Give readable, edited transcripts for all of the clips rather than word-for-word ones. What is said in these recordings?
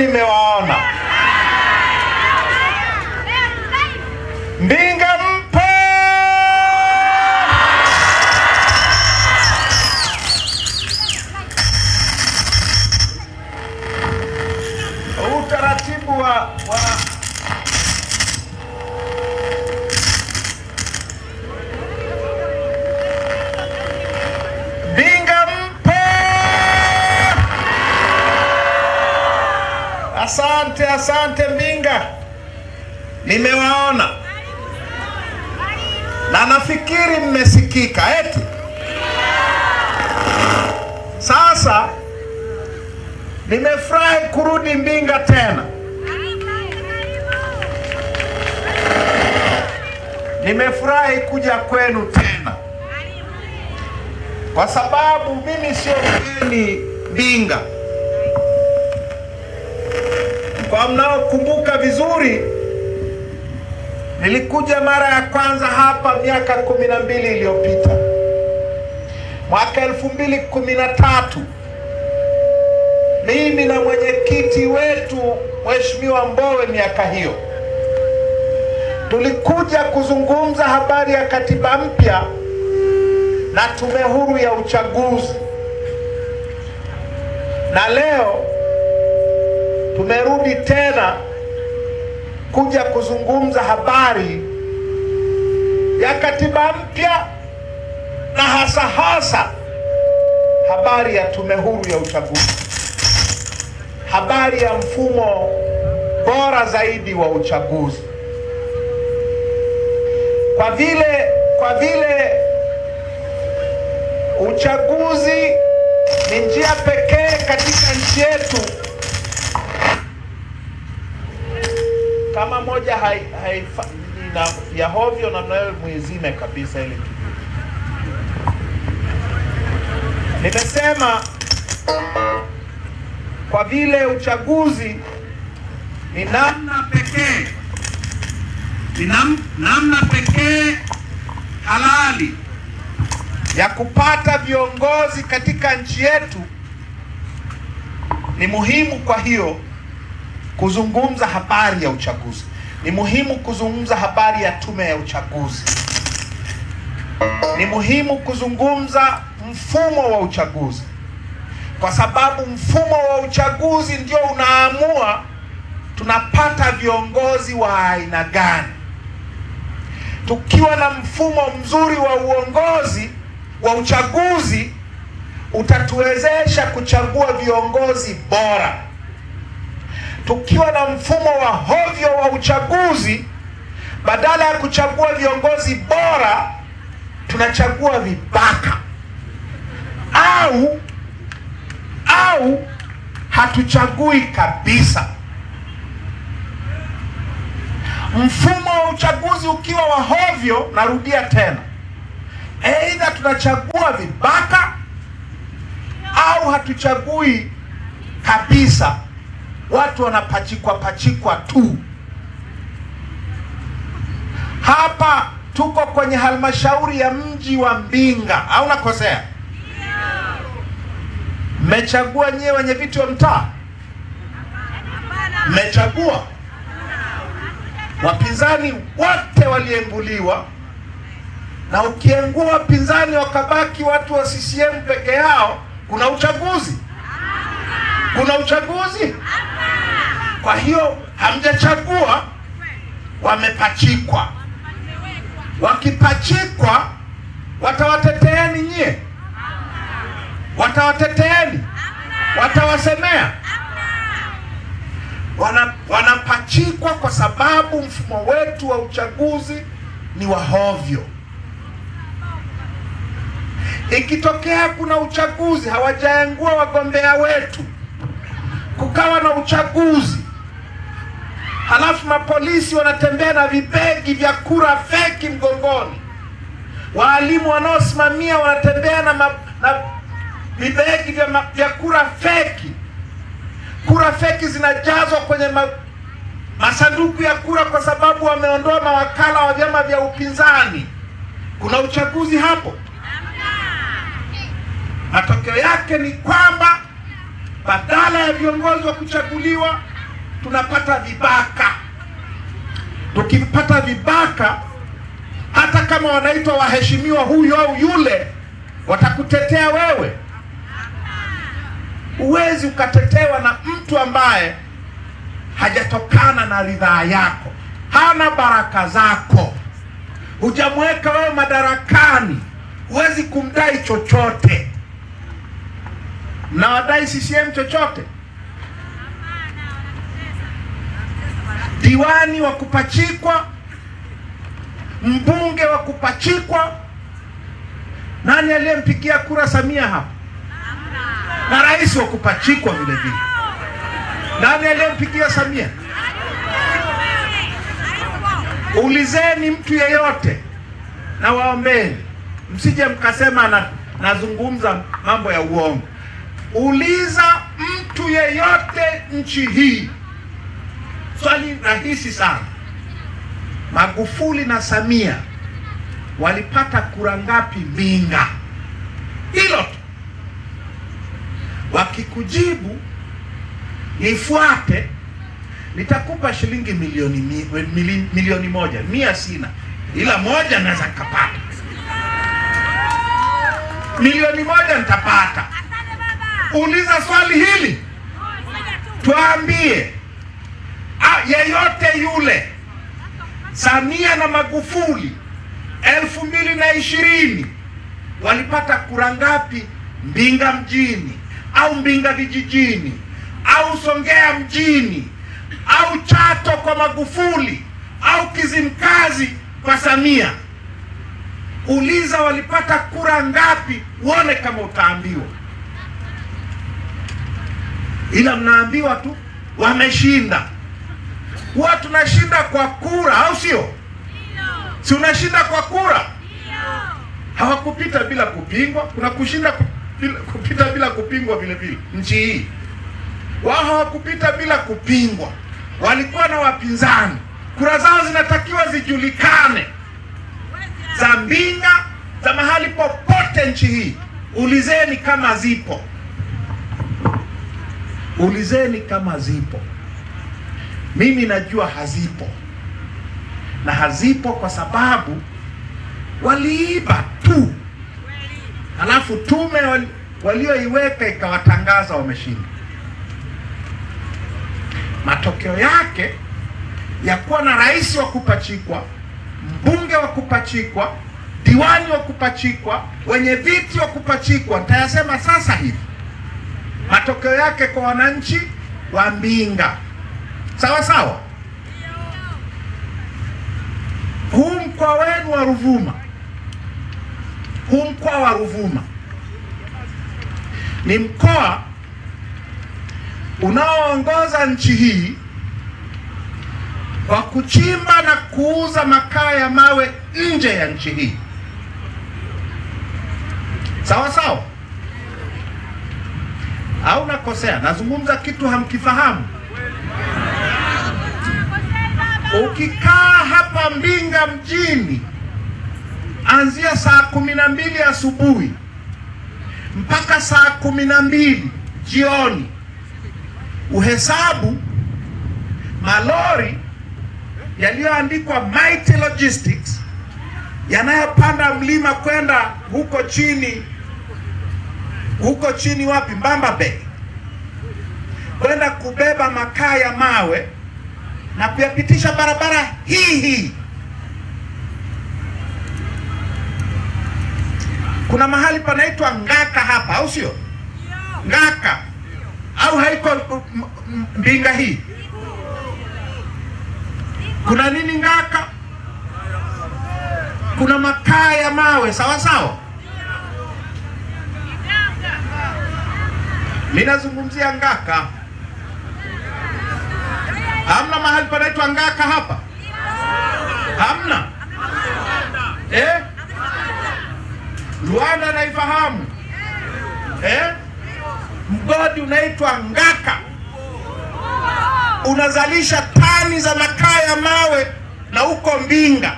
nimewaona. Mbinga mpo! Utaratibu wa Mbinga mpo! Asante Mbinga, nimewaona na nafikiri mmesikika eti. Sasa nimefurahi kurudi Mbinga tena. Nimefurahi kuja kwenu tena, kwa sababu mimi sio mgeni Mbinga. Kwa mnaokumbuka vizuri, nilikuja mara ya kwanza hapa miaka 12 iliyopita. Mwaka 2013 mimi na mwenyekiti wetu Mheshimiwa Mbowe, miaka hiyo tulikuja kuzungumza habari ya katiba mpya na tume huru ya uchaguzi, na leo tumerudi tena kuja kuzungumza habari ya katiba mpya na hasa habari ya tume huru ya uchaguzi, habari ya mfumo bora zaidi wa uchaguzi. Kwa vile uchaguzi ni njia pekee katika nchi yetu. Kama moja ya hovyo na mnayo muizime kabisa ile kitu. Nimesema kwa vile uchaguzi ni namna pekee halali ya kupata viongozi katika nchi yetu, ni muhimu kwa hiyo kuzungumza habari ya uchaguzi. Ni muhimu kuzungumza habari ya tume ya uchaguzi. Ni muhimu kuzungumza mfumo wa uchaguzi, kwa sababu mfumo wa uchaguzi ndio unaamua tunapata viongozi wa aina gani. Tukiwa na mfumo mzuri wa uongozi wa uchaguzi, utatuwezesha kuchagua viongozi bora. Tukiwa na mfumo wa hovyo wa uchaguzi, badala ya kuchagua viongozi bora, tunachagua vibaka au hatuchagui kabisa. Mfumo wa uchaguzi ukiwa wa hovyo, narudia tena, aidha tunachagua vibaka au hatuchagui kabisa. Watu wanapachikwa tu. Hapa tuko kwenye halmashauri ya mji wa Mbinga, au nakosea? Mmechagua nyewe wenye viti wa mtaa? Mmechagua? Wapinzani wote walienguliwa, na ukiengua wapinzani wakabaki watu wa CCM peke yao, kuna uchaguzi? Kuna uchaguzi? Kwa hiyo hamjachagua, wamepachikwa. Wakipachikwa watawateteeni nyie? Watawateteeni? Watawasemea? Wanapachikwa kwa sababu mfumo wetu wa uchaguzi ni wa hovyo. Ikitokea kuna uchaguzi, hawajaengua wagombea wetu, kukawa na uchaguzi, halafu mapolisi wanatembea na vibegi vya kura feki mgongoni, walimu wanaosimamia wanatembea na vibegi vya kura feki. Kura feki zinajazwa kwenye masanduku ya kura kwa sababu wameondoa mawakala wa vyama vya upinzani. Kuna uchaguzi hapo? Matokeo yake ni kwamba badala ya viongozi wa kuchaguliwa, tunapata vibaka. Tukipata vibaka, hata kama wanaitwa waheshimiwa huyu au yule, watakutetea wewe. Huwezi ukatetewa na mtu ambaye hajatokana na ridhaa yako, hana baraka zako, hujamweka wewe madarakani, huwezi kumdai chochote. Mnawadai CCM chochote? Diwani wa kupachikwa, mbunge wa kupachikwa. Nani aliyempigia kura Samia hapa? Na rais wa kupachikwa vile vile. Nani aliyempigia Samia? Ulizeni mtu yeyote na waombeni, msije mkasema nazungumza mambo ya uongo. Uliza mtu yeyote nchi hii. Swali rahisi sana. Magufuli na Samia walipata kura ngapi Mbinga? Hilo tu. Wakikujibu nifuate, nitakupa shilingi milioni moja. 100 sina, ila 1 naweza kupata. Milioni 1 nitapata. Uliza swali hili, tuambie yeyote yule, Samia na Magufuli 2020 walipata kura ngapi Mbinga mjini au Mbinga vijijini au Songea mjini au Chato kwa Magufuli au Kizimkazi kwa Samia? Uliza walipata kura ngapi, uone kama utaambiwa. Ila mnaambiwa tu wameshinda. Huwa tunashinda kwa kura, au sio? Si unashinda kwa kura? Hawakupita bila kupingwa. Kuna kushinda kupita bila kupingwa vile vile nchi hii. Wao hawakupita bila kupingwa. Walikuwa na wapinzani. Kura zao zinatakiwa zijulikane. Za Mbinga, za mahali popote nchi hii. Ulizeni kama zipo. Ulizeni kama zipo. Mimi najua hazipo. Na hazipo kwa sababu waliiba tu. Alafu tume walioiweka ikawatangaza wameshinda. Matokeo yake ya kuwa na rais wa kupachikwa, mbunge wa kupachikwa, diwani wa kupachikwa, wenye viti wa kupachikwa, nitayasema sasa hivi. Matokeo yake kwa wananchi wa Mbinga. Sawa sawa? Huu mkoa wenu wa Ruvuma, huu mkoa wa Ruvuma ni mkoa unaoongoza nchi hii kwa kuchimba na kuuza makaa ya mawe nje ya nchi hii. Sawa sawa? Au nakosea? Nazungumza kitu hamkifahamu. Ukikaa hapa Mbinga mjini, anzia saa 12 asubuhi mpaka saa 12 jioni, uhesabu malori yaliyoandikwa Mighty Logistics yanayopanda mlima kwenda huko chini. Huko chini wapi? Mbamba Bay. Kwenda kubeba makaa ya mawe na kuyapitisha barabara hii. Kuna mahali panaitwa Ngaka hapa, au sio? Ngaka. Au haiko Mbinga hii? Kuna nini Ngaka? Kuna makaa ya mawe, sawa sawa? Mimi nazungumzia Ngaka. Hamna mahali panaitwa Ngaka hapa? Hamna? Rwanda naifahamu. Mgodi unaitwa Ngaka. Unazalisha tani za makaa ya mawe na huko Mbinga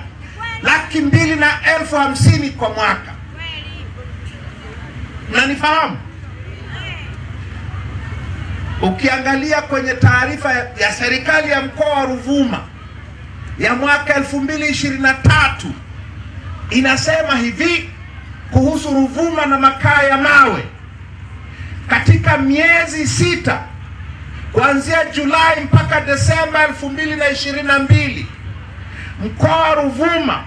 250,000 kwa mwaka. Mnanifahamu? Ukiangalia kwenye taarifa ya serikali ya mkoa wa Ruvuma ya mwaka 2023 inasema hivi kuhusu Ruvuma na makaa ya mawe: katika miezi 6 kuanzia Julai mpaka Desemba 2022, mkoa wa Ruvuma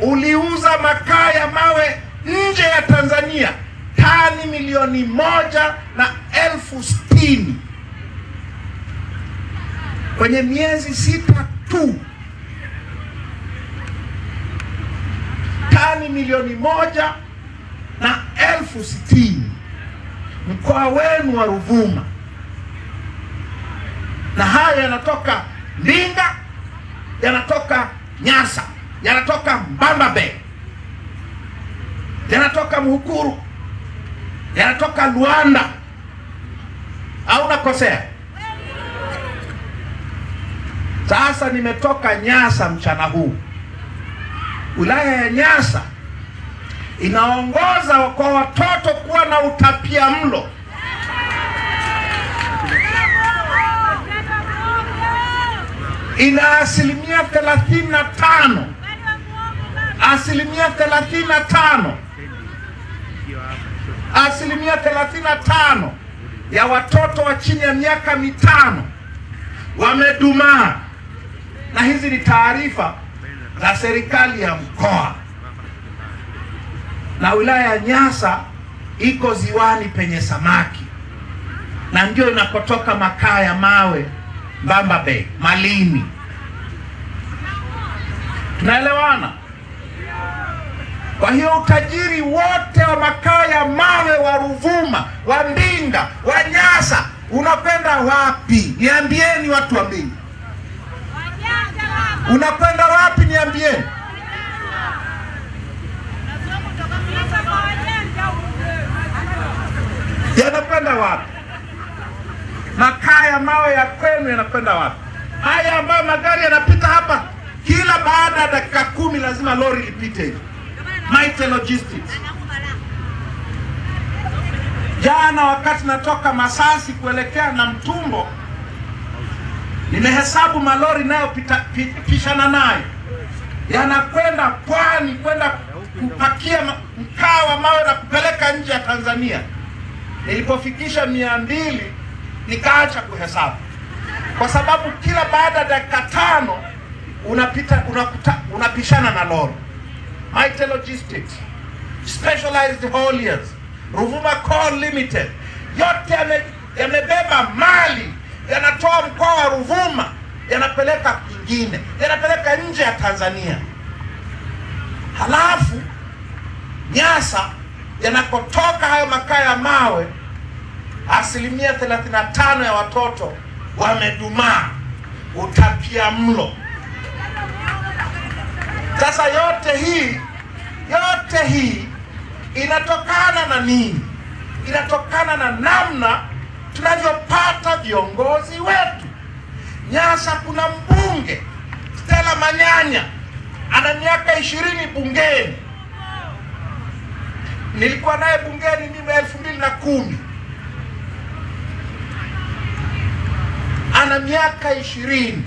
uliuza makaa ya mawe nje ya Tanzania tani 1,160,000 kwenye miezi 6 tu. Tani 1,160,000 mkoa wenu wa Ruvuma. Na haya yanatoka Mbinga, yanatoka Nyasa, yanatoka Mbamba Bay, yanatoka Mhukuru, yanatoka Luanda. Au nakosea? Sasa nimetoka Nyasa mchana huu. Wilaya ya Nyasa inaongoza kwa watoto kuwa na utapia mlo. Ina asilimia 35. Asilimia 35 ya watoto wa chini ya miaka 5 wamedumaa. Na hizi ni taarifa za serikali ya mkoa. Na wilaya ya Nyasa iko ziwani penye samaki, na ndio inakotoka makaa ya mawe Mbamba Bay, Malini. Tunaelewana? Kwa hiyo utajiri wote wa makaa ya mawe wa Ruvuma, wa Mbinga, wa Nyasa unakwenda wapi? Niambieni watu wa Mbinga. Unakwenda wapi niambieni? Yanakwenda wapi? Makaa ya mawe ya kwenu yanakwenda wapi? Haya ambayo magari yanapita hapa kila baada ya dakika 10 lazima lori lipite hivi. Maite Logistics. Jana wakati natoka Masasi kuelekea na Mtumbo, nimehesabu malori nayo pishana nayo yanakwenda Pwani kwenda kupakia mkaa wa mawe na kupeleka nje ya Tanzania. Nilipofikisha 200 nikaacha kuhesabu, kwa sababu kila baada ya dakika 5 unapishana na lori. Maite Logistics, Specialized Hauliers, Ruvuma Coal Limited, yote yamebeba mali, yanatoa mkoa wa Ruvuma yanapeleka kwingine, yanapeleka nje ya Tanzania. Halafu Nyasa yanakotoka hayo makaa ya mawe, asilimia 35 ya watoto wamedumaa, utapia mlo. Sasa yote hii inatokana na nini? Inatokana na namna tunavyopata viongozi wetu. Nyasa kuna mbunge Stella Manyanya, ana miaka 20 bungeni. Nilikuwa naye bungeni mimi 2010. Ana miaka 20.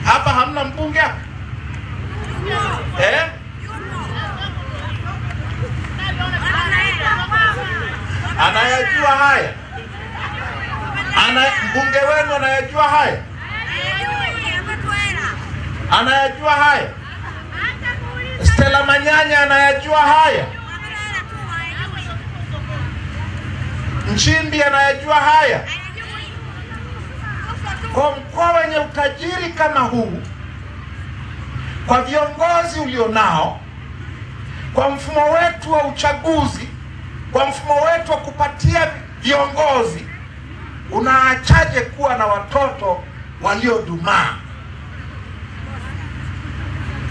Hapa hamna mbunge hapa? Anayajua haya? Mbunge wenu anayajua haya? Anayajua haya? Stella Manyanya anayajua haya? Nchimbi anayajua haya? Kwa mkoa wenye utajiri kama huu, kwa viongozi ulionao, kwa mfumo wetu wa uchaguzi, kwa mfumo wetu wa kupatia viongozi, unaachaje kuwa na watoto waliodumaa?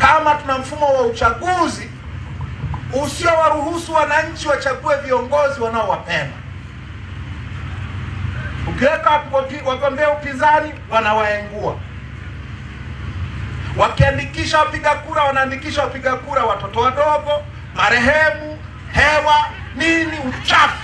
Kama tuna mfumo wa uchaguzi usio waruhusu wananchi wachague viongozi wanaowapenda, ukiweka wagombea upinzani wanawaengua, wakiandikisha wapiga kura wanaandikisha wapiga kura watoto wadogo, marehemu, hewa, nini, uchafu.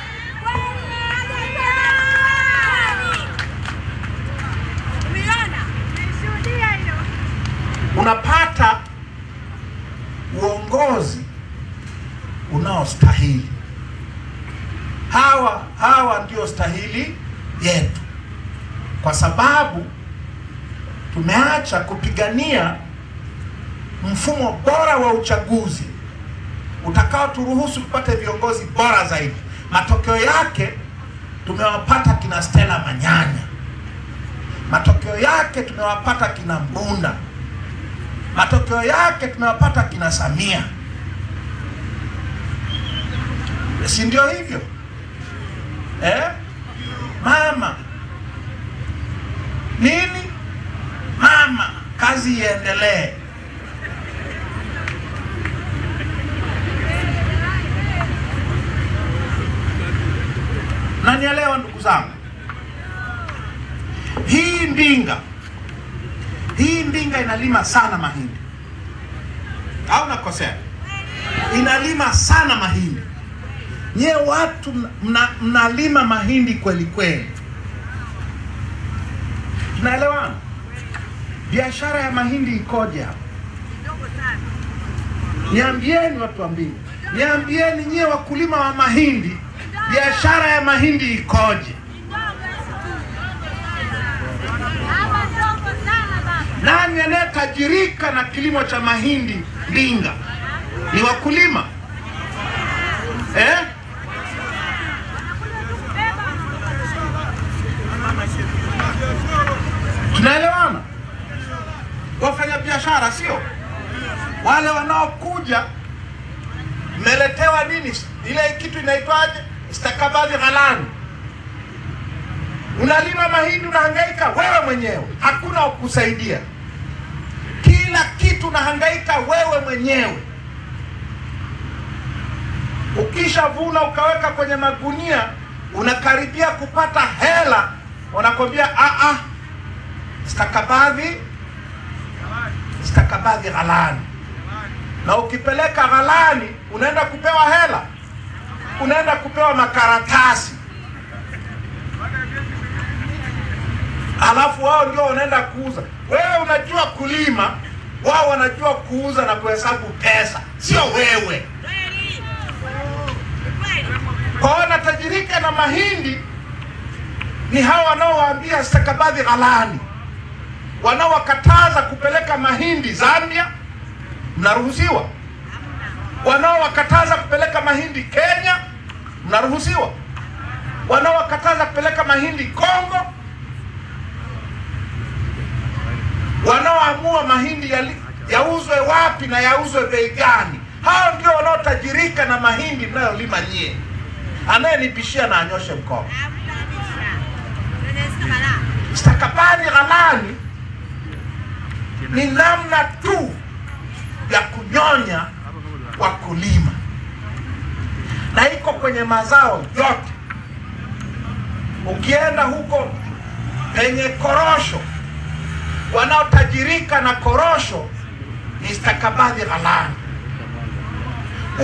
ndio stahili yetu, kwa sababu tumeacha kupigania mfumo bora wa uchaguzi utakao turuhusu tupate viongozi bora zaidi. Matokeo yake tumewapata kina Stella Manyanya, matokeo yake tumewapata kina Mbunda, matokeo yake tumewapata kina Samia. Si ndio hivyo? Mama nini? Mama, kazi iendelee. Nanielewa ndugu zangu? Hii Mbinga inalima sana mahindi. Au nakosea? Inalima sana mahindi. Nye watu mnalima mahindi kweli kweli. Tunaelewana? Biashara ya mahindi ikoje hapa? Niambieni watu wa Mbinga. Niambieni nye wakulima wa mahindi, biashara ya mahindi ikoje? Nani anayetajirika na kilimo cha mahindi Mbinga? Ni wakulima. Tunaelewana? Wafanya biashara sio? Wale wanaokuja mmeletewa nini? Ile kitu inaitwaje? Stakabadhi ghalani. Unalima mahindi, unahangaika wewe mwenyewe, hakuna kukusaidia. Kila kitu unahangaika wewe mwenyewe. Ukishavuna ukaweka kwenye magunia, unakaribia kupata hela, wanakwambia stakabadhi ghalani. Na ukipeleka ghalani, unaenda kupewa hela, unaenda kupewa makaratasi. Alafu wao ndio wanaenda kuuza. Wewe unajua kulima, wao wanajua kuuza na kuhesabu pesa, sio wewe. Kwa wanatajirika na mahindi ni hao wanaowaambia stakabadhi ghalani, wanaowakataza kupeleka mahindi Zambia, mnaruhusiwa. Wanaowakataza kupeleka mahindi Kenya, mnaruhusiwa. Wanaowakataza kupeleka mahindi Kongo, wanaoamua mahindi yauzwe wapi na yauzwe bei gani, hao ndio wanaotajirika na mahindi mnayolima nyie. Anayenibishia na anyoshe mkono. Stakabadhi ghalani ni namna tu ya kunyonya wakulima, na iko kwenye mazao yote. Ukienda huko penye korosho, wanaotajirika na korosho ni stakabadhi ghalani.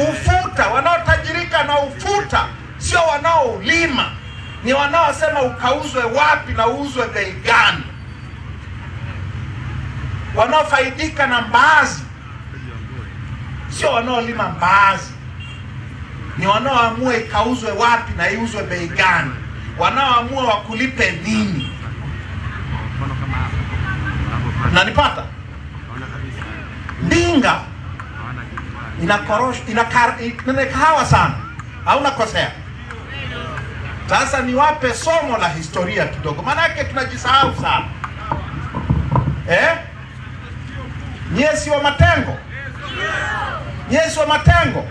Ufuta, wanaotajirika na ufuta sio wanaoulima, ni wanaosema ukauzwe wapi na uuzwe bei gani. Wanaofaidika na mbaazi sio wanaolima mbaazi, ni wanaoamua ikauzwe wapi na iuzwe bei gani, wanaoamua wakulipe nini. Unanipata? Mbinga ina korosho, ina kahawa sana. Au nakosea? Sasa niwape somo la historia kidogo, maana yake tunajisahau sana. Nyie si wa Matengo? Nyie si wa Matengo?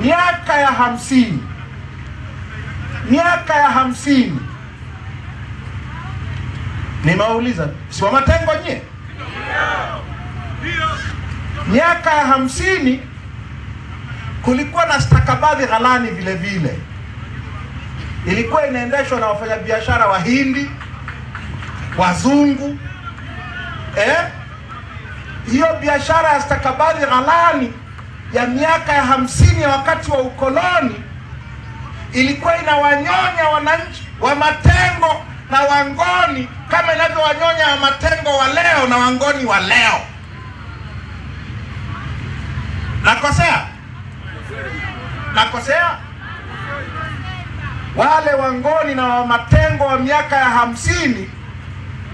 Miaka ya 50. Miaka ya 50. Nimeuliza, si wa Matengo nyie? Miaka ya 50 kulikuwa na stakabadhi ghalani vile vile. Ilikuwa inaendeshwa na wafanyabiashara Wahindi, Wazungu. Hiyo biashara ya stakabadhi ghalani ya miaka ya 50 ya wakati wa ukoloni ilikuwa inawanyonya wananchi wa Matengo na Wangoni kama inavyowanyonya wa Matengo wa leo na Wangoni wa leo. Nakosea? Nakosea? Wale Wangoni na Wamatengo wa miaka ya 50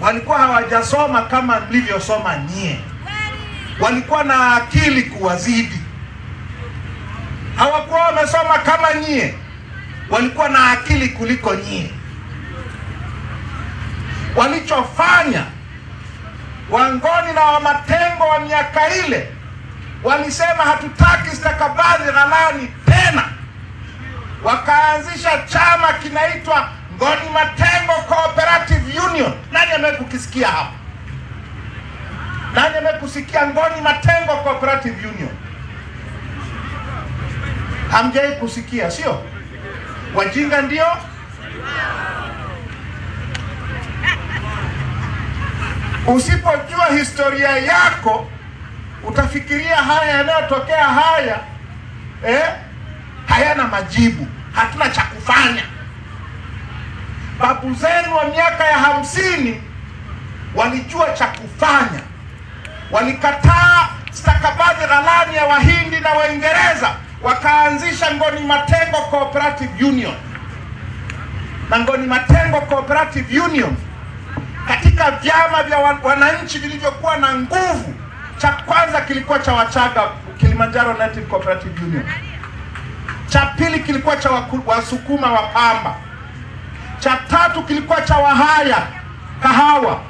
walikuwa hawajasoma kama mlivyosoma nyie. Walikuwa na akili kuwazidi. Hawakuwa wamesoma kama nyie. Walikuwa na akili kuliko nyie. Walichofanya Wangoni na Wamatengo wa miaka ile, walisema hatutaki stakabadhi ghalani tena. Wakaanzisha chama kinaitwa Ngoni Matengo Cooperative Union. Nani amekukisikia hapa? Nani amekusikia Ngoni Matengo Cooperative Union? Hamjai kusikia, sio? Wajinga ndio? Usipojua historia yako, utafikiria haya yanayotokea haya hayana majibu, hatuna cha kufanya. Babu zenu wa miaka ya 50 walijua cha kufanya. Walikataa stakabadhi ghalani ya Wahindi na Waingereza, wakaanzisha Ngoni Matengo Cooperative Union. Na Ngoni Matengo Cooperative Union, katika vyama vya wananchi vilivyokuwa na nguvu, cha kwanza kilikuwa cha Wachaga, Kilimanjaro Native Cooperative Union. Cha pili kilikuwa cha Wasukuma wa Pamba. Cha tatu kilikuwa cha Wahaya kahawa.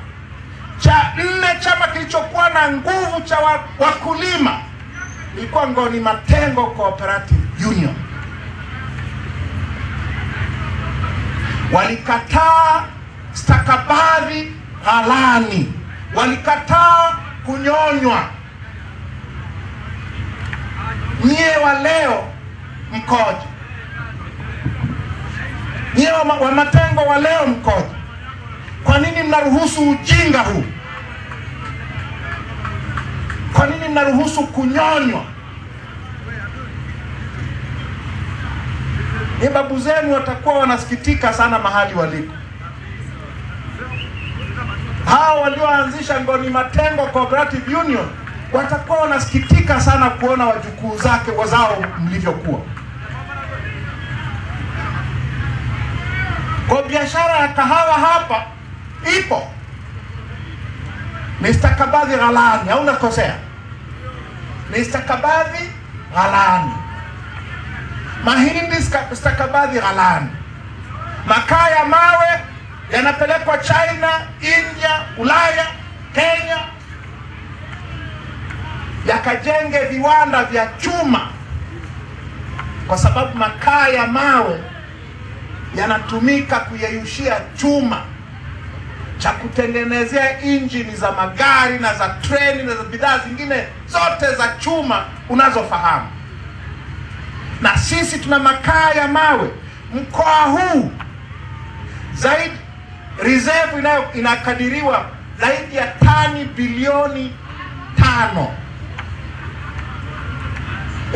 Cha 4 chama kilichokuwa na nguvu cha wakulima ilikuwa Ngoni Matengo Cooperative Union. Walikataa stakabadhi ghalani. Walikataa kunyonywa. Nyie wa leo mkoje? Nyie wa Matengo wa leo mkoje? Kwa nini mnaruhusu ujinga huu? Kwa nini mnaruhusu kunyonywa? Ni babu zenu watakuwa wanasikitika sana mahali waliko. Hao walioanzisha Ngoni Matengo Cooperative Union watakuwa wanasikitika sana kuona wajukuu zake wazao mlivyokuwa. Kwa biashara ya kahawa hapa ipo. Ni stakabadhi ghalani, hauna kosea. Ni stakabadhi ghalani. Mahindi stakabadhi ghalani. Makaa ya mawe yanapelekwa China, India, Ulaya, Kenya, yakajenge viwanda vya chuma, kwa sababu makaa ya mawe yanatumika kuyeyushia chuma cha kutengenezea injini za magari na za treni na za bidhaa zingine zote za chuma unazofahamu. Na sisi tuna makaa ya mawe. Mkoa huu zaidi reserve inakadiriwa zaidi ya tani bilioni 5.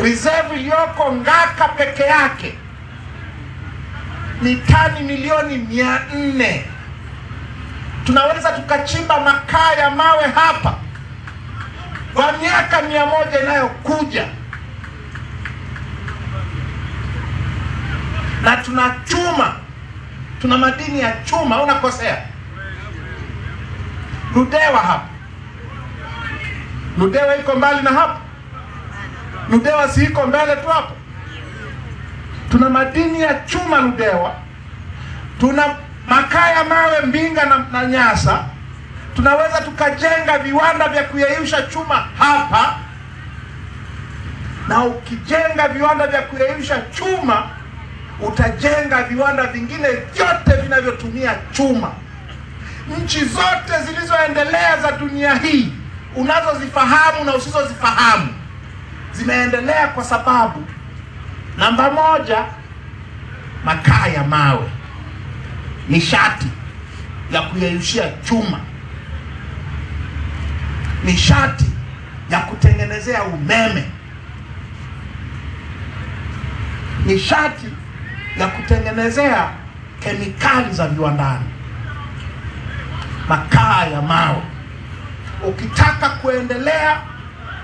Reserve iliyoko Ngaka peke yake ni tani milioni 400. Tunaweza tukachimba makaa ya mawe hapa kwa miaka 100 inayokuja. Na tuna chuma, tuna madini ya chuma, unakosea. Ludewa hapa. Ludewa iko mbali na hapa. Ludewa si iko mbele tu hapa. Tuna madini ya chuma Ludewa. Tuna makaa ya mawe Mbinga na Nyasa. Tunaweza tukajenga viwanda vya kuyeyusha chuma hapa. Na ukijenga viwanda vya kuyeyusha chuma, utajenga viwanda vingine vyote vinavyotumia chuma. Nchi zote zilizoendelea za dunia hii, unazozifahamu na usizozifahamu, zimeendelea kwa sababu namba 1, makaa ya mawe, nishati ya kuyeyushia chuma, nishati ya kutengenezea umeme, nishati ya kutengenezea kemikali za viwandani. Makaa ya mawe. Ukitaka kuendelea,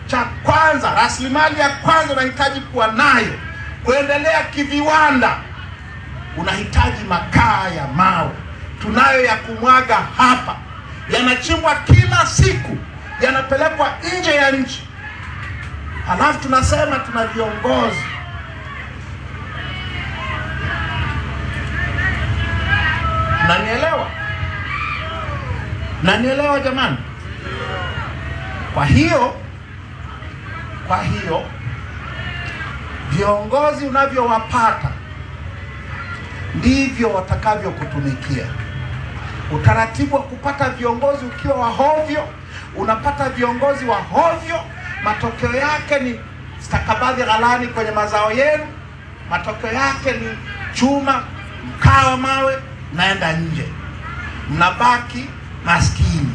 cha kwanza, rasilimali ya kwanza unahitaji kuwa nayo kuendelea kiviwanda unahitaji makaa ya mawe. Tunayo ya kumwaga hapa, yanachimbwa kila siku, yanapelekwa nje ya nchi. Halafu tunasema tuna viongozi. Nanielewa jamani? Kwa hiyo viongozi unavyowapata ndivyo watakavyokutumikia. Utaratibu wa kupata viongozi ukiwa wa hovyo, unapata viongozi wa hovyo, matokeo yake ni stakabadhi ghalani kwenye mazao yenu. Matokeo yake ni chuma, mkaa wa mawe, naenda nje. Mnabaki maskini.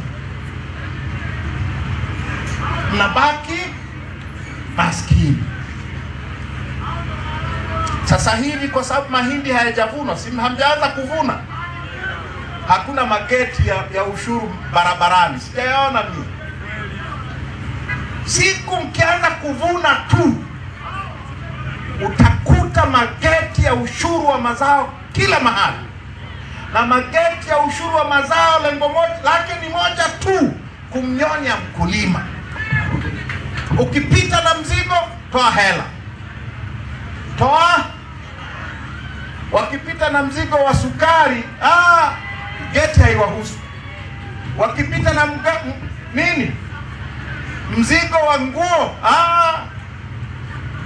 Sasa hivi kwa sababu mahindi hayajavunwa, si hamjaanza kuvuna, hakuna mageti ya ushuru barabarani. Sijaona mimi. Siku mkianza kuvuna tu, utakuta mageti ya ushuru wa mazao kila mahali. Na mageti ya ushuru wa mazao lengo lake ni moja tu, kumnyonya mkulima. Ukipita na mzigo, toa hela. Wakipita na mzigo wa sukari, geti haiwahusu. Wakipita na mzigo wa nguo,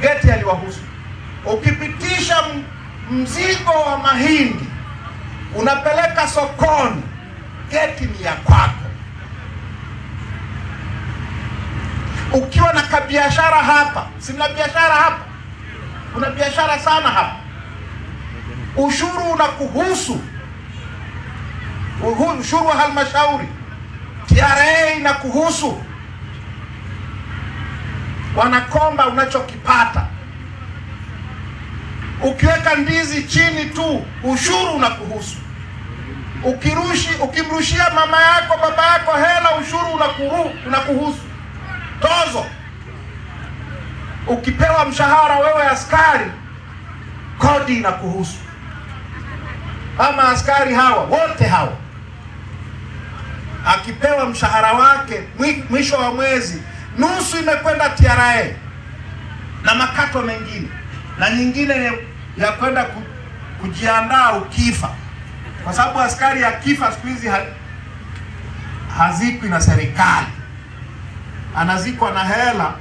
geti haliwahusu. Ukipitisha mzigo wa mahindi unapeleka sokoni, geti ni ya kwako. Ukiwa na kabiashara hapa, si mna biashara hapa? Kuna biashara sana hapa. Ushuru unakuhusu. Ushuru wa halmashauri, TRA inakuhusu. Wanakomba unachokipata. Ukiweka ndizi chini tu, ushuru unakuhusu. Ukimrushia mama yako, baba yako hela, ushuru unakuhusu. Tozo. Ukipewa mshahara wewe askari, kodi inakuhusu. Ama askari hawa, wote hawa, akipewa mshahara wake mwisho wa mwezi, nusu imekwenda TRA na makato mengine, na nyingine ya kwenda kujiandaa ukifa. Kwa sababu askari akifa siku hizi hazikwi na serikali, anazikwa na hela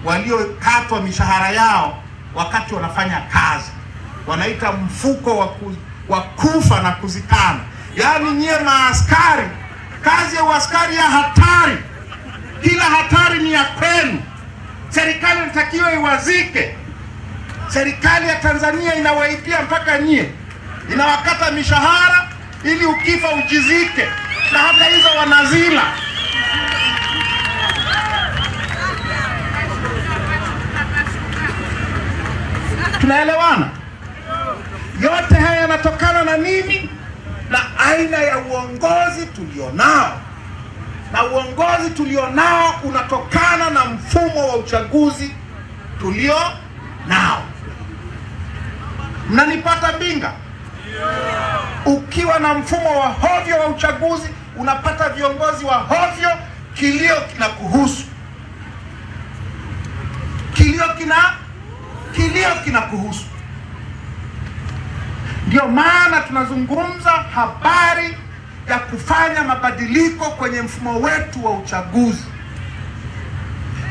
waliokatwa mishahara yao wakati wanafanya kazi. Wanaita mfuko wa kufa na kuzikana. Yaani nyie maaskari, kazi ya uaskari ya hatari. Kila hatari ni ya kwenu. Serikali inatakiwa iwazike. Serikali ya Tanzania inawaipia mpaka nyie, inawakata mishahara ili ukifa ujizike, na hata hizo wanazila. Tunaelewana? Yote haya yanatokana na nini? Na aina ya uongozi tulionao. Na uongozi tulionao unatokana na mfumo wa uchaguzi tulionao. Mnanipata Mbinga? Ukiwa na mfumo wa hovyo wa uchaguzi, unapata viongozi wa hovyo, kilio kinakuhusu. Kilio kinakuhusu. Ndio maana tunazungumza habari ya kufanya mabadiliko kwenye mfumo wetu wa uchaguzi.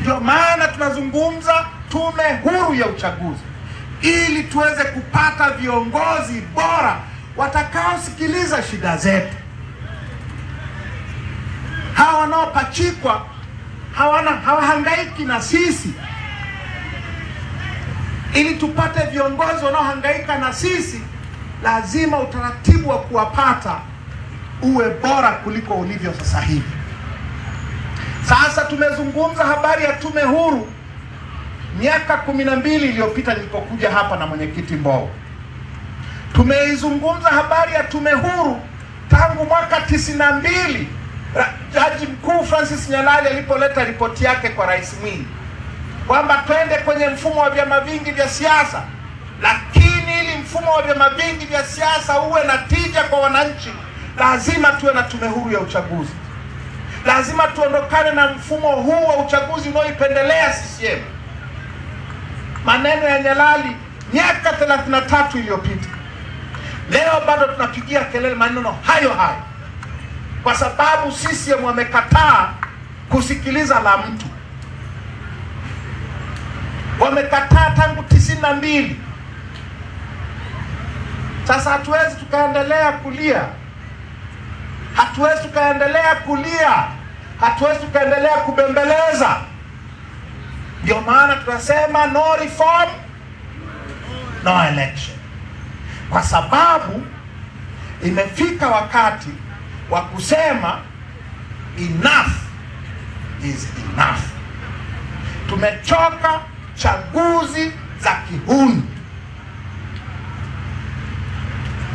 Ndio maana tunazungumza tume huru ya uchaguzi, ili tuweze kupata viongozi bora watakaosikiliza shida zetu. Hawa wanaopachikwa hawahangaiki na sisi. Ili tupate viongozi wanaohangaika na sisi, lazima utaratibu wa kuwapata uwe bora kuliko ulivyo sasa hivi. Sasa tumezungumza habari ya tume huru miaka 12 iliyopita nilipokuja hapa na mwenyekiti Mbowe. Tumeizungumza habari ya tume huru tangu mwaka 92 Jaji Mkuu Francis Nyalali alipoleta ripoti yake kwa Rais Mwinyi kwamba twende kwenye mfumo wa vyama vingi vya siasa, lakini ili mfumo wa vyama vingi vya siasa uwe na tija kwa wananchi, lazima tuwe na tume huru ya uchaguzi. Lazima tuondokane na mfumo huu wa uchaguzi unaoipendelea CCM. Maneno ya Nyalali miaka 33 iliyopita, leo bado tunapigia kelele maneno hayo hayo, kwa sababu CCM wamekataa kusikiliza la mtu. Wamekataa tangu 92. Sasa hatuwezi tukaendelea kulia. Hatuwezi tukaendelea kulia. Hatuwezi tukaendelea kubembeleza. Ndio maana tunasema no reform, no election. Kwa sababu imefika wakati wa kusema enough is enough. Tumechoka chaguzi za kihuni.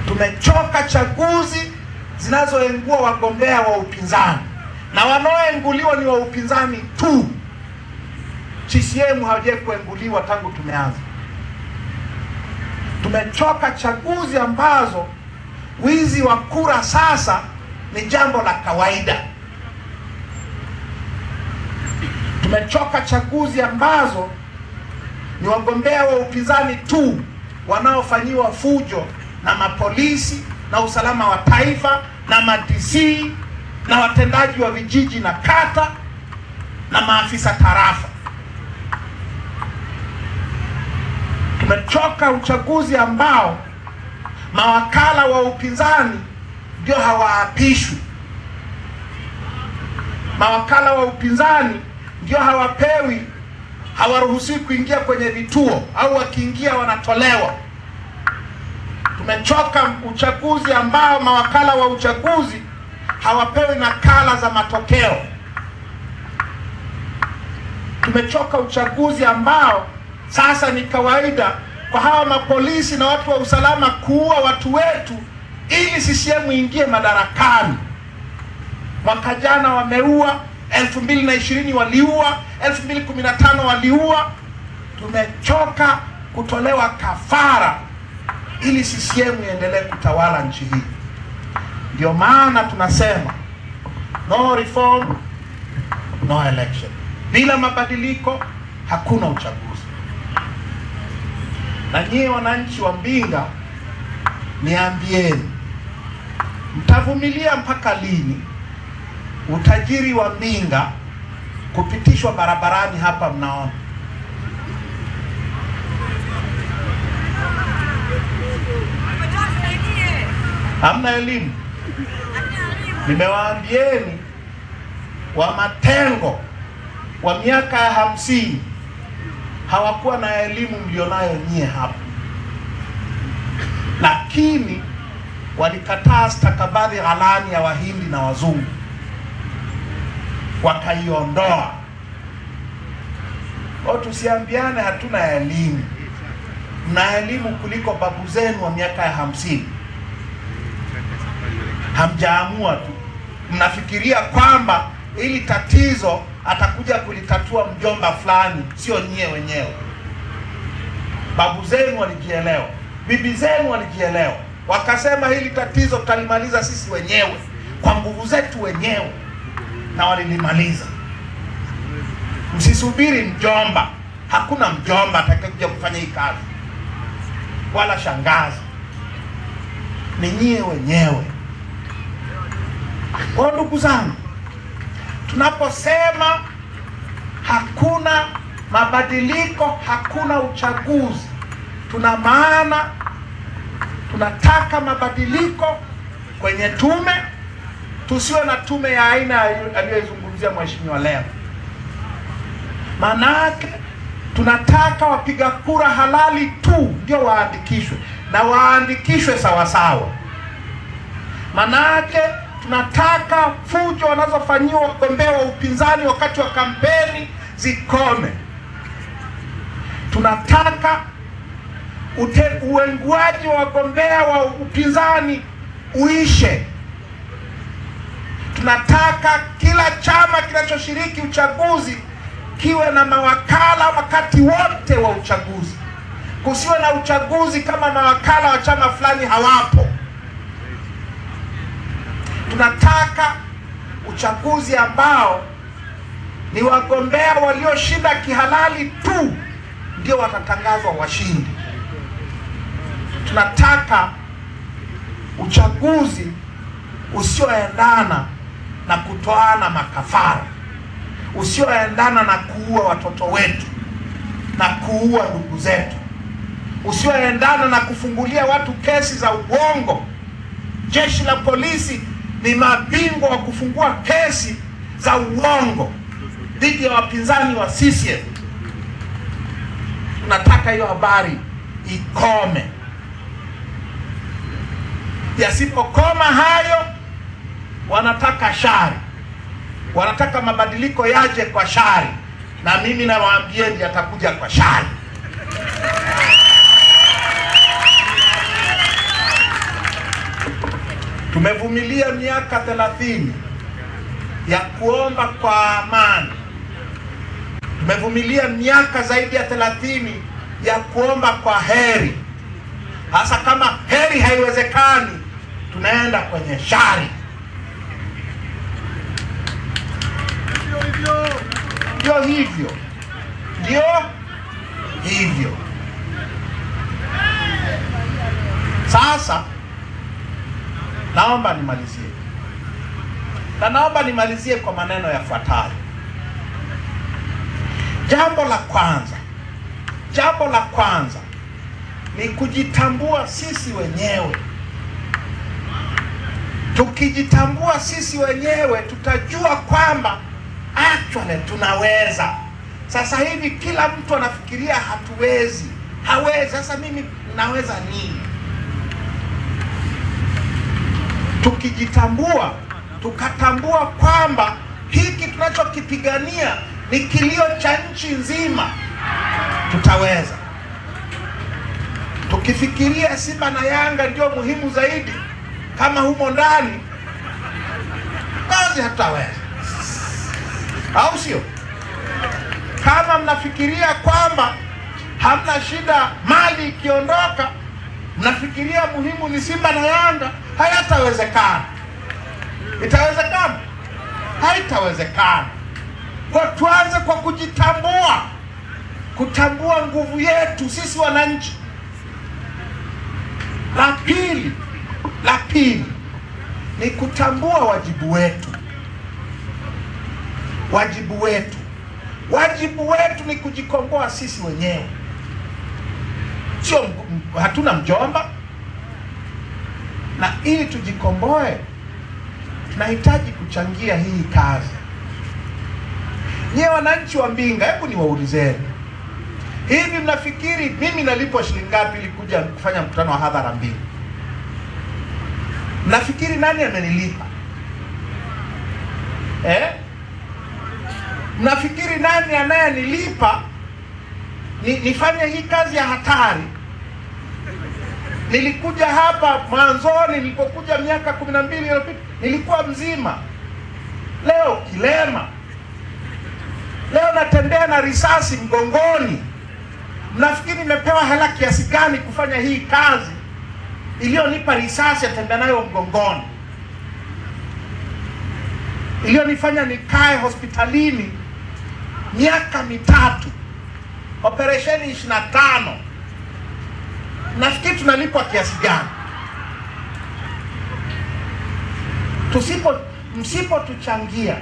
Tumechoka chaguzi zinazoengua wagombea wa upinzani, na wanaoenguliwa ni wa upinzani tu. CCM hawajawahi kuenguliwa tangu tumeanza. Tumechoka chaguzi ambazo wizi wa kura sasa ni jambo la kawaida. Tumechoka chaguzi ambazo ni wagombea wa upinzani tu wanaofanyiwa fujo na mapolisi na usalama wa taifa na ma-DC na watendaji wa vijiji na kata na maafisa tarafa. Tumechoka uchaguzi ambao mawakala wa upinzani ndio hawaapishwi. Mawakala wa upinzani ndio hawaruhusiwi kuingia kwenye vituo, au wakiingia wanatolewa. Tumechoka uchaguzi ambao mawakala wa uchaguzi hawapewi nakala za matokeo. Tumechoka uchaguzi ambao sasa ni kawaida kwa hawa mapolisi na watu wa usalama kuua watu wetu ili CCM ingie madarakani. Mwaka jana wameua, 2020 waliua, 2015 waliua. Tumechoka kutolewa kafara ili CCM iendelee kutawala nchi hii. Ndio maana tunasema no reform, no election. Bila mabadiliko hakuna uchaguzi. Na nyie wananchi wa Mbinga, niambieni, mtavumilia mpaka lini utajiri wa Mbinga kupitishwa barabarani hapa? Mnaona hamna elimu. Nimewaambieni wa Matengo wa miaka ya 50 hawakuwa na elimu mlionayo nyie hapa, lakini walikataa stakabadhi ghalani ya Wahindi na Wazungu, wakaiondoa. Tusiambiane hatuna elimu. Mna elimu kuliko babu zenu wa miaka ya 50. Hamjaamua tu. Mnafikiria kwamba ili tatizo atakuja kulitatua mjomba fulani, sio nyie wenyewe. Babu zenu walijielewa, bibi zenu walijielewa, wakasema hili tatizo tutalimaliza sisi wenyewe kwa nguvu zetu wenyewe, na walilimaliza. Msisubiri mjomba. Hakuna mjomba atakayekuja kufanya hii kazi, wala shangazi. Ni nyie wenyewe. Kwa ndugu zangu, tunaposema hakuna mabadiliko, hakuna uchaguzi, tuna maana tunataka mabadiliko kwenye tume. Tusiwe na tume ya aina aliyozungumzia mheshimiwa leo. Manake tunataka wapiga kura halali tu ndio waandikishwe, na waandikishwe sawa sawa. Manake tunataka fujo wanazofanyiwa wagombea wa upinzani wakati wa kampeni zikome. Tunataka uenguaji wa wagombea wa upinzani uishe. Tunataka kila chama kinachoshiriki uchaguzi kiwe na mawakala wakati wote wa uchaguzi. Kusiwe na uchaguzi kama mawakala wa chama fulani hawapo. Tunataka uchaguzi ambao ni wagombea walioshinda kihalali tu ndio watatangazwa washindi. Tunataka uchaguzi usioendana na kutoana makafara, usioendana na kuua watoto wetu na kuua ndugu zetu, usioendana na kufungulia watu kesi za uongo. Jeshi la polisi ni mabingwa wa kufungua kesi za uongo dhidi ya wapinzani wa CCM. Tunataka hiyo habari ikome. Yasipokoma hayo, wanataka shari, wanataka mabadiliko yaje kwa shari, na mimi nawaambieni yatakuja kwa shari. Tumevumilia miaka 30 ya kuomba kwa amani. Tumevumilia miaka zaidi ya 30 ya kuomba kwa heri. Hasa kama heri haiwezekani, tunaenda kwenye shari. Ndio hivyo. Sasa naomba nimalizie kwa maneno yafuatayo. Jambo la kwanza ni kujitambua sisi wenyewe. Tukijitambua sisi wenyewe, tutajua kwamba actually tunaweza. Sasa hivi kila mtu anafikiria hawezi. Sasa mimi naweza nini? Tukijitambua, tukatambua kwamba hiki tunachokipigania ni kilio cha nchi nzima, tutaweza. Tukifikiria Simba na Yanga ndio muhimu zaidi, kama humo ndani, basi hatutaweza. Au sio? Kama mnafikiria kwamba hamna shida mali ikiondoka, mnafikiria muhimu ni Simba na Yanga, hayatawezekana. Itawezekana? Haitawezekana. Kwa tuanze kwa kujitambua, kutambua nguvu yetu sisi wananchi. La pili ni kutambua wajibu wetu. Wajibu wetu ni kujikomboa sisi wenyewe. Sio, hatuna mjomba. Na ili tujikomboe, tunahitaji kuchangia hii kazi. Nyewe wananchi wa Mbinga, hebu niwaulizeni. Hivi mnafikiri mimi nalipwa shilingi ngapi ili kuja kufanya mkutano wa hadhara Mbinga? Mnafikiri nani amenilipa? Mnafikiri nani anayenilipa nifanye hii kazi ya hatari? Nilikuja hapa mwanzoni, nilipokuja miaka 12 iliyopita, nilikuwa mzima. Leo kilema. Leo natembea na risasi mgongoni. Mnafikiri nimepewa hela kiasi gani kufanya hii kazi iliyonipa risasi atembea nayo mgongoni, iliyonifanya nikae hospitalini miaka 3, operesheni 25? Nafikiri tunalipwa kiasi gani? Msipotuchangia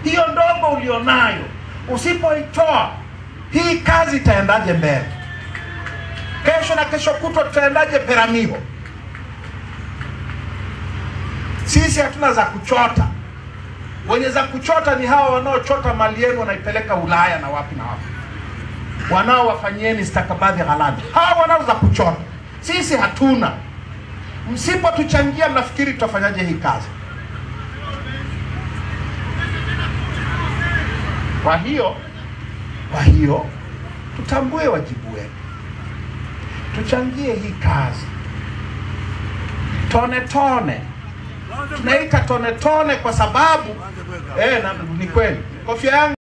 hiyo ndogo ulionayo, usipoitoa, hii kazi itaendaje mbele? Kesho na kesho kutwa tutaendaje Peramiho? Sisi hatuna za kuchota. Wenye za kuchota ni hawa wanaochota mali yenu wanaipeleka Ulaya na wapi na wapi, wanaowafanyieni stakabadhi halali. Hawa wanao za kuchota, sisi hatuna. Msipotuchangia, mnafikiri tutafanyaje hii kazi? Kwa hiyo tutambue wajibu wetu, tuchangie hii kazi tone tone. Tunaita tone tone kwa sababu ni kweli kofia yangu